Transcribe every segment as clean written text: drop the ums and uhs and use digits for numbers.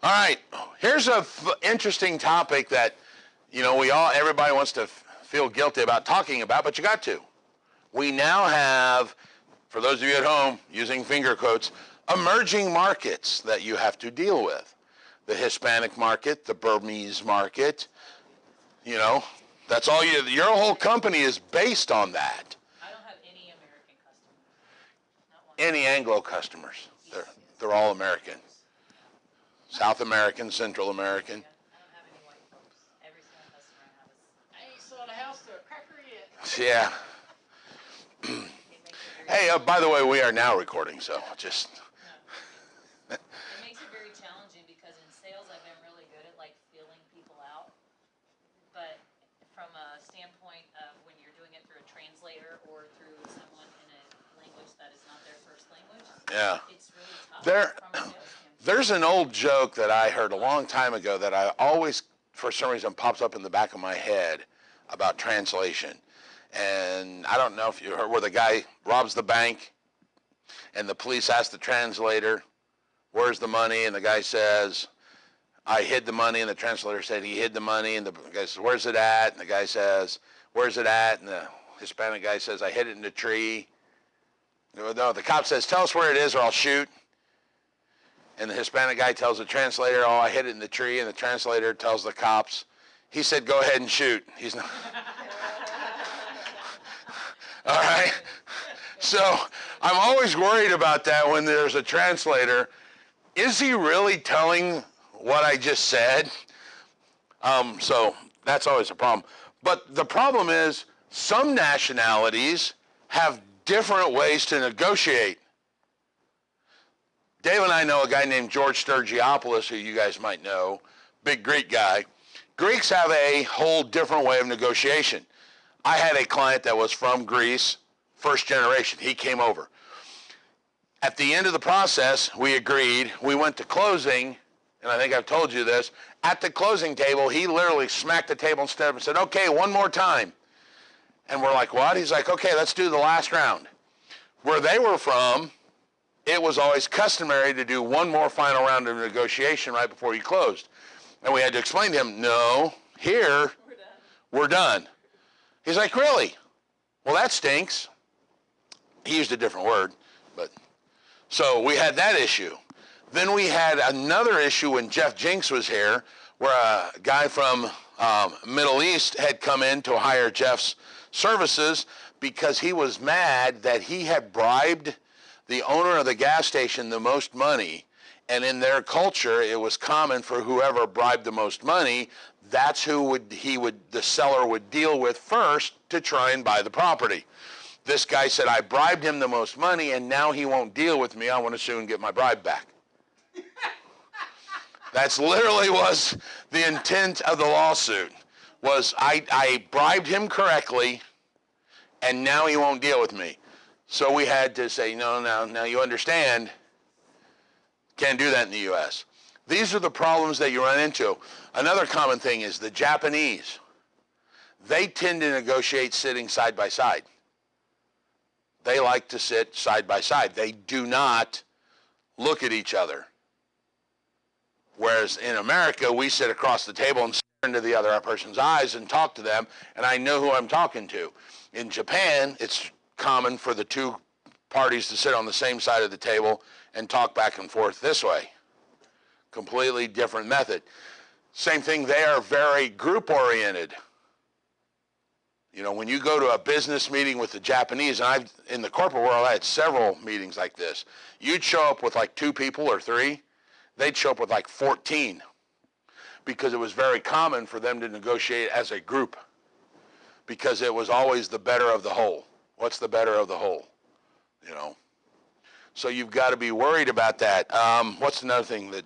All right, here's a interesting topic that, everybody wants to feel guilty about talking about, but you got to. We now have, for those of you at home using finger quotes, emerging markets that you have to deal with. The Hispanic market, the Burmese market, that's all your whole company is based on that. I don't have any American customers. Not one. Any Anglo customers, they're all American. South American, Central American. I don't have any white folks. Every single customer I have is, I ain't sold a house to a cracker yet. Yeah. Hey, by the way, we are now recording, so just. It makes it very challenging because in sales I've been really good at feeling people out, but from a standpoint of when you're doing it through a translator or through someone in a language that is not their first language, Yeah. It's really tough from a sales standpoint. There's an old joke that I heard a long time ago that I always, for some reason, pops up in the back of my head about translation. And I don't know if you heard where the guy robs the bank and the police ask the translator, where's the money? And the guy says, I hid the money. And the translator said he hid the money. And the guy says, where's it at? And the guy says, where's it at? And the Hispanic guy says, I hid it in the tree. No, the cop says, tell us where it is or I'll shoot. And the Hispanic guy tells the translator, oh, I hid it in the tree. And the translator tells the cops, he said, go ahead and shoot. He's not. All right? So I'm always worried about that when there's a translator. Is he really telling what I just said? So that's always a problem. But the problem is some nationalities have different ways to negotiate. Dave and I know a guy named George Sturgiopoulos, who you guys might know, big Greek guy. Greeks have a whole different way of negotiation. I had a client that was from Greece, first generation. He came over. At the end of the process, we agreed. We went to closing, and I think I've told you this. At the closing table, he literally smacked the table instead and said, okay, one more time. And we're like, what? He's like, okay, let's do the last round. Where they were from, it was always customary to do one more final round of negotiation right before you closed. And we had to explain to him, no, here, we're done. He's like, really? Well, that stinks. He used a different word, but so we had that issue. Then we had another issue when Jeff Jinks was here, where a guy from Middle East had come in to hire Jeff's services because he was mad that he had bribed the owner of the gas station the most money. And in their culture, it was common for whoever bribed the most money, that's who the seller would deal with first to try and buy the property. This guy said, I bribed him the most money, and now he won't deal with me. I want to soon get my bribe back. That's literally was the intent of the lawsuit, was I bribed him correctly, and now he won't deal with me. So we had to say, no, now you understand, can't do that in the U.S. These are the problems that you run into. Another common thing is the Japanese. They tend to negotiate sitting side by side. They like to sit side by side. They do not look at each other. Whereas in America, we sit across the table and stare into the other person's eyes and talk to them, and I know who I'm talking to. In Japan, it's common for the two parties to sit on the same side of the table and talk back and forth this way. Completely different method. Same thing, they are very group-oriented. You know, when you go to a business meeting with the Japanese, and in the corporate world, I had several meetings like this. You'd show up with like 2 people or 3. They'd show up with like 14 because it was very common for them to negotiate as a group because it was always the better of the whole. What's the better of the whole? You know. So you've got to be worried about that. What's another thing that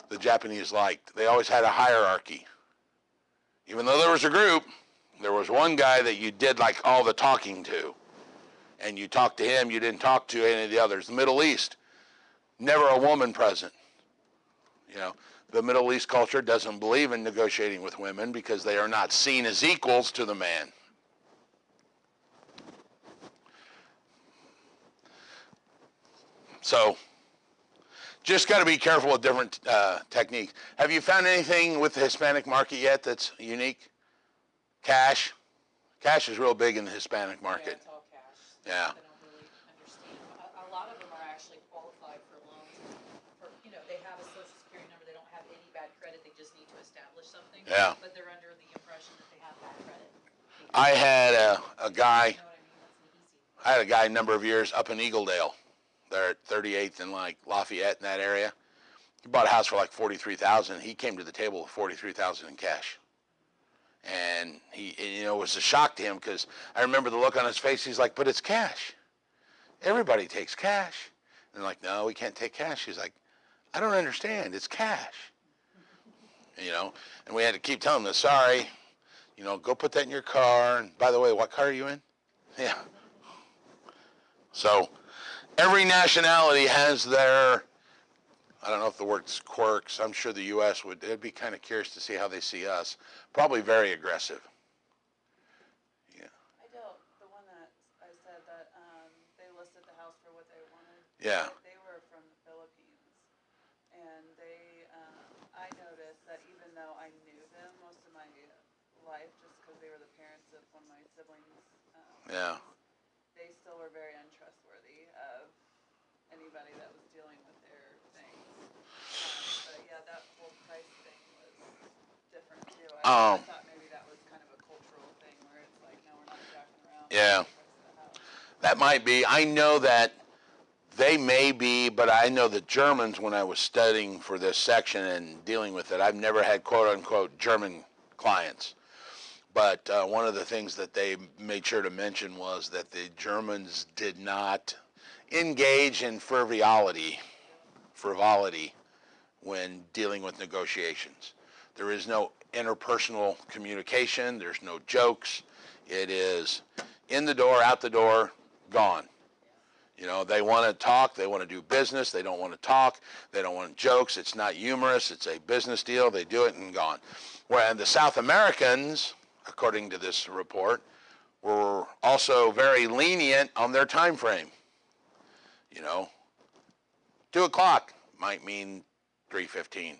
the Japanese liked? They always had a hierarchy. Even though there was a group, there was one guy that you did like all the talking to. And you talked to him, you didn't talk to any of the others. The Middle East, never a woman present. You know, the Middle East culture doesn't believe in negotiating with women because they are not seen as equals to the man. So Just got to be careful with different techniques. Have you found anything with the Hispanic market yet that's unique? Cash? Cash is real big in the Hispanic Yeah, market. it's all cash. Yeah. They don't really understand. A lot of them are actually qualified for loans for, they have a social security number, they don't have any bad credit, they just need to establish something. Yeah. But they're under the impression that they have bad credit. I had a guy, You know what I mean? That's an easy. I had a guy a number of years up in Eagledale. They're at 38th and like Lafayette in that area. He bought a house for like $43,000. He came to the table with $43,000 in cash. And it was a shock to him because I remember the look on his face. He's like, but it's cash. Everybody takes cash. And they're like, no, we can't take cash. He's like, I don't understand. It's cash. And we had to keep telling him, sorry, go put that in your car. And by the way, what car are you in? Yeah. So every nationality has their, I don't know if the word's quirks. I'm sure the U.S. it'd be kind of curious to see how they see us. Probably very aggressive. Yeah. I don't. The one that I said that they listed the house for what they wanted. Yeah. They were from the Philippines, and I noticed that even though I knew them most of my life, just because they were the parents of one of my siblings, Yeah. they still were very untrustworthy of anybody that was dealing with their things. But yeah, that whole price thing was different too. I thought maybe that was kind of a cultural thing where it's like, no, we're not jacking around. Yeah. with the price of the house. That might be. I know that they may be, but I know the Germans, when I was studying for this section and dealing with it, I've never had quote-unquote German clients. But one of the things that they made sure to mention was that the Germans did not engage in frivolity when dealing with negotiations. There is no interpersonal communication. There's no jokes. It is in the door, out the door, gone. They want to talk. They want to do business. They don't want to talk. They don't want jokes. It's not humorous. It's a business deal. They do it and gone. Whereas the South Americans, according to this report, were also very lenient on their time frame. 2 o'clock might mean 3:15.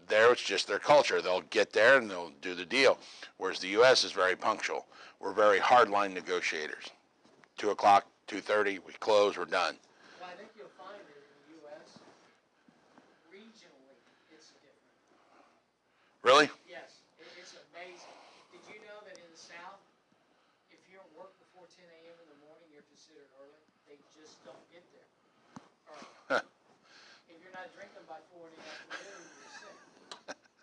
There it's just their culture. They'll get there and they'll do the deal. Whereas the U.S. is very punctual. We're very hardline negotiators. 2 o'clock, 2:30, we close, we're done. Well, I think you'll find that in the U.S., regionally, it's different. Really? Yes, it's amazing. Did you know that in the South, if you don't work before 10 a.m. in the morning, you're considered early? They just don't get there early. If you're not drinking by 4 in the afternoon, you're sick.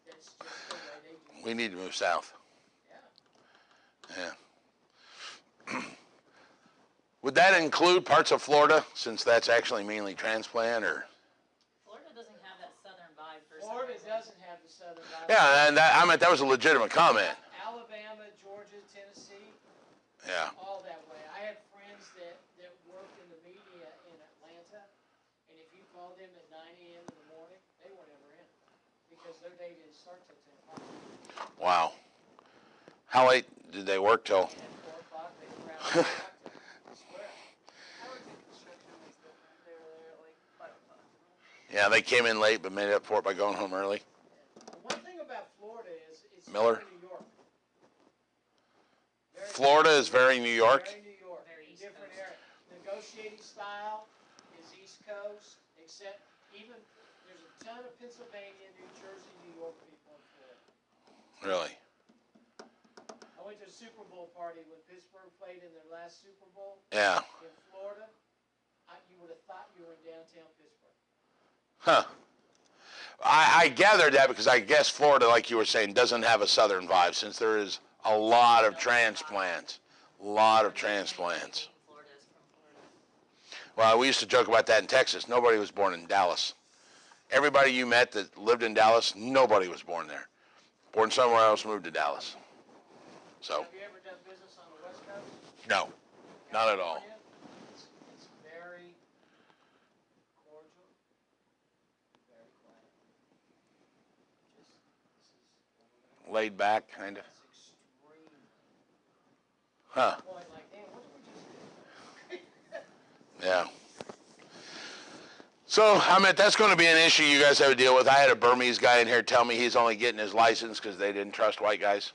That's just the way they do it. We need to move south. Yeah. Yeah. Would that include parts of Florida, since that's actually mainly transplant, or? Florida doesn't have that southern vibe for some Florida reason. doesn't have the southern vibe. Yeah, and that was a legitimate comment. Alabama, Georgia, Tennessee, Yeah. all that way. I had friends that worked in the media in Atlanta, and if you called them at 9 a.m. in the morning, they weren't ever in because their day didn't start till 10 o'clock. Wow. How late did they work till? At 4 o'clock, they were out on the square. I worked in construction was different. They were there at like 5 o'clock. Yeah, they came in late but made up for it by going home early. One thing about Florida is it's Miller? very New York. Florida is very New York. Very New York. Very East Different Coast. area. Negotiating style is East Coast, except even there's a ton of Pennsylvania, New Jersey, New York people in Florida. Really? I went to a Super Bowl party when Pittsburgh played in their last Super Bowl Yeah. in Florida. You would have thought you were in downtown Pittsburgh. Huh. I gathered that because I guess Florida, like you were saying, doesn't have a southern vibe since there is a lot of transplants. A lot of transplants. Florida is from Florida. Well, we used to joke about that in Texas. Nobody was born in Dallas. Everybody you met that lived in Dallas, nobody was born there. Born somewhere else, moved to Dallas. So, Have you ever done business on the West Coast? no, not at all. California? It's very cordial, very quiet. Laid back, kind of. It's extreme. Huh. Point like, damn, what did we just do? Yeah. So, I mean, that's going to be an issue you guys have to deal with. I had a Burmese guy in here tell me he's only getting his license because they didn't trust white guys.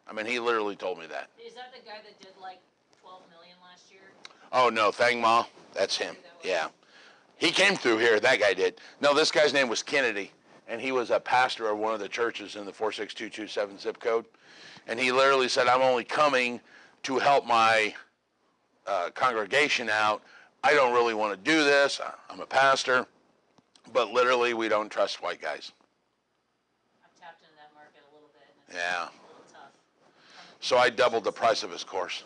I mean, he literally told me that. Is that the guy that did like 12 million last year? Oh, no, Thang Ma, that's him. Yeah. He came through here, that guy did. No, this guy's name was Kennedy, and he was a pastor of one of the churches in the 46227 zip code. And he literally said, I'm only coming to help my congregation out. I don't really want to do this. I'm a pastor. But literally, we don't trust white guys. I've tapped into that market a little bit, and it's Yeah. a little tough. So I doubled the price of his course.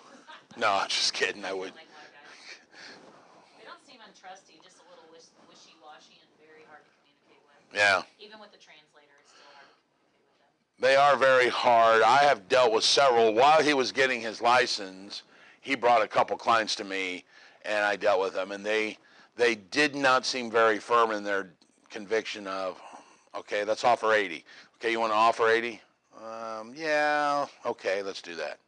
No, I'm just kidding. I would. Like white guys. They don't seem untrusty, just a little wishy-washy and very hard to communicate with. Yeah. Even with the translator, it's still hard to communicate with them. They are very hard. I have dealt with several. While he was getting his license, he brought a couple clients to me, and I dealt with them. And they did not seem very firm in their conviction of, okay, let's offer 80. Okay, you want to offer 80? Yeah, okay, let's do that.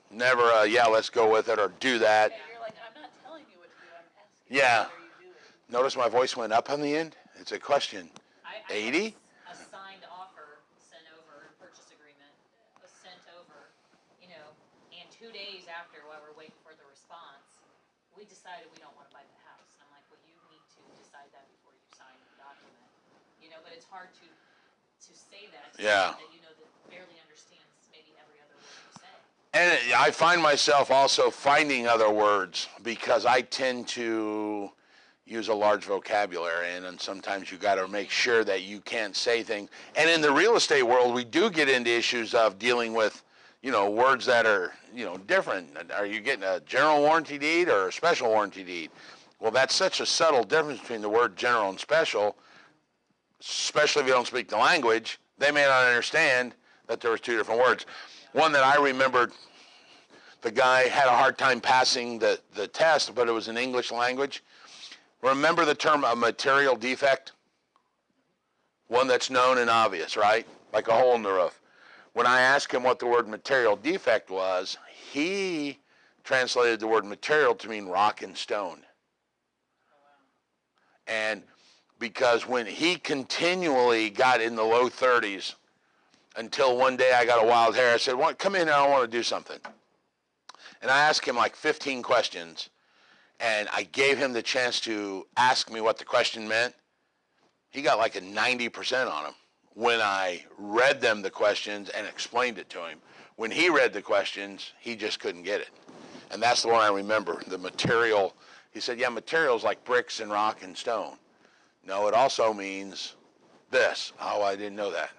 Never, yeah, let's go with it, or do that. Yeah, you're like, I'm not telling you what to do, I'm asking Yeah. you what are you doing. Notice my voice went up on the end? It's a question. I 80? had a signed offer sent over, purchase agreement was sent over, and 2 days after, while we're waiting for the response, we decided we don't want to buy the house. And I'm like, well, you need to decide that before you sign the document. But it's hard to say that to Yeah. someone that that barely understands maybe every other word you say. And I find myself also finding other words because I tend to use a large vocabulary, and sometimes you got to make sure that you can't say things. And in the real estate world, we do get into issues of dealing with, words that are, different. Are you getting a general warranty deed or a special warranty deed? Well, that's such a subtle difference between the word general and special, especially if you don't speak the language. They may not understand that there was two different words. One that I remembered, the guy had a hard time passing the test, but it was in English language. Remember the term a material defect? One that's known and obvious, right? Like a hole in the roof. When I asked him what the word material defect was, he translated the word material to mean rock and stone. And because when he continually got in the low 30s, until one day I got a wild hair, I said, come in here, I want to do something. And I asked him like 15 questions, and I gave him the chance to ask me what the question meant. He got like a 90% on him when I read them the questions and explained it to him. When he read the questions, he just couldn't get it. And that's the one I remember, the material. He said, yeah, materials like bricks and rock and stone. No, it also means this. Oh, I didn't know that.